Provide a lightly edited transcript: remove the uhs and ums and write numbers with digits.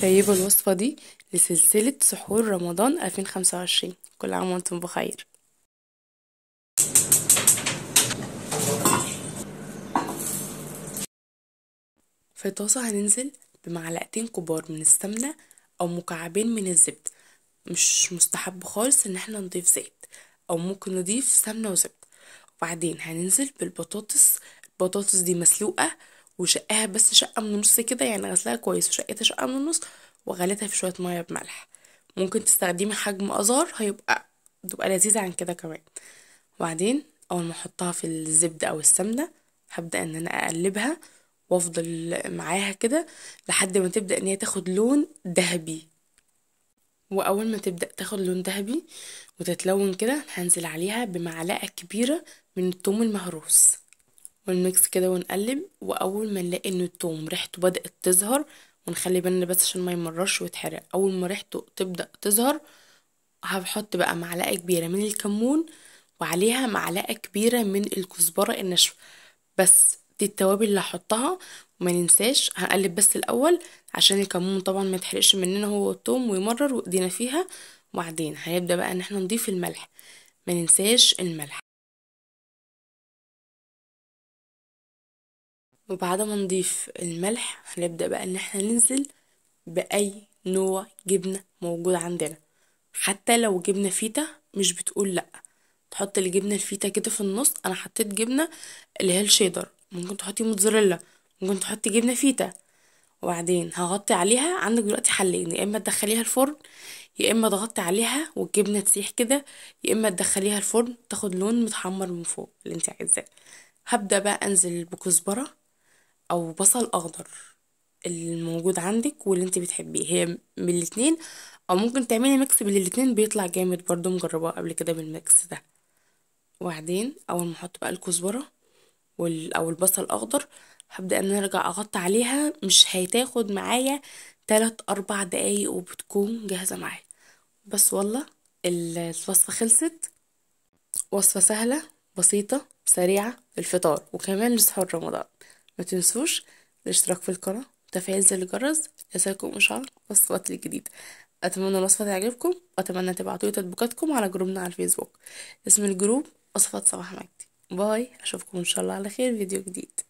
سايبة الوصفة دي لسلسلة سحور رمضان 2025. كل عام وانتم بخير. في طاسة هننزل بمعلقتين كبار من السمنة او مكعبين من الزبدة. مش مستحب خالص ان احنا نضيف زيت، او ممكن نضيف سمنة وزبدة. وبعدين هننزل بالبطاطس. البطاطس دي مسلوقة وشقها بس شقة من النص كده، يعني غسلها كويس وشقتها شقة من النص، وغليتها في شوية مية بملح. ممكن تستخدمي حجم ازار، تبقى لذيذة عن كده كمان. وبعدين اول ما احطها في الزبدة او السمنة، هبدأ ان انا اقلبها وافضل معاها كده لحد ما تبدأ ان هي تاخد لون ذهبي. واول ما تبدأ تاخد لون ذهبي وتتلون كده، هنزل عليها بمعلقة كبيرة من الثوم المهروس، ونميكس كده ونقلب. واول ما نلاقي ان الثوم ريحته بدأت تظهر، ونخلي بالنا بس عشان ما يمررش ويتحرق، اول ما ريحته تبدأ تظهر هحط بقى معلقة كبيرة من الكمون، وعليها معلقة كبيرة من الكزبرة الناشفة. بس دي التوابل اللي هحطها. وما ننساش هنقلب بس الاول عشان الكمون طبعا ما يتحرقش مننا هو الثوم ويمرر وايدينا فيها. وبعدين هنبدأ بقى ان احنا نضيف الملح. ما ننساش الملح. وبعد ما نضيف الملح هنبدأ بقى ان احنا ننزل بأي نوع جبنة موجود عندنا. حتى لو جبنة فيتا مش بتقول لأ، تحط الجبنة الفيتا كده في النص. انا حطيت جبنة اللي هي الشيدر، ممكن تحطي موتزاريلا، ممكن تحطي جبنة فيتا. وبعدين هغطي عليها. عندك دلوقتي حلين، يا اما تدخليها الفرن، يا اما تغطي عليها والجبنة تسيح كده، يا اما تدخليها الفرن تاخد لون متحمر من فوق اللي انت عايزاه. هبدأ بقى انزل بكزبرة او بصل اخضر الموجود عندك واللي انت بتحبيه، هي من الاتنين. او ممكن تعملي ميكس بين الاتنين بيطلع جامد برضو، مجرباه قبل كده بالميكس ده. وبعدين اول ما احط بقى الكزبره او البصل الاخضر، هبدا ان انا ارجع اغطي عليها. مش هيتاخد معايا 3 4 دقايق وبتكون جاهزه معايا. بس والله الوصفه خلصت. وصفه سهله بسيطه سريعه للفطار وكمان لسحور رمضان. ما تنسوش الاشتراك في القناه وتفعيل زر الجرس ليصلكم اشعار وصفات الجديدة. اتمنى الوصفه تعجبكم، واتمنى تبعتوا لي تطبيقاتكم على جروبنا على الفيسبوك. اسم الجروب وصفات صباح مجدي. باي، اشوفكم ان شاء الله على خير فيديو جديد.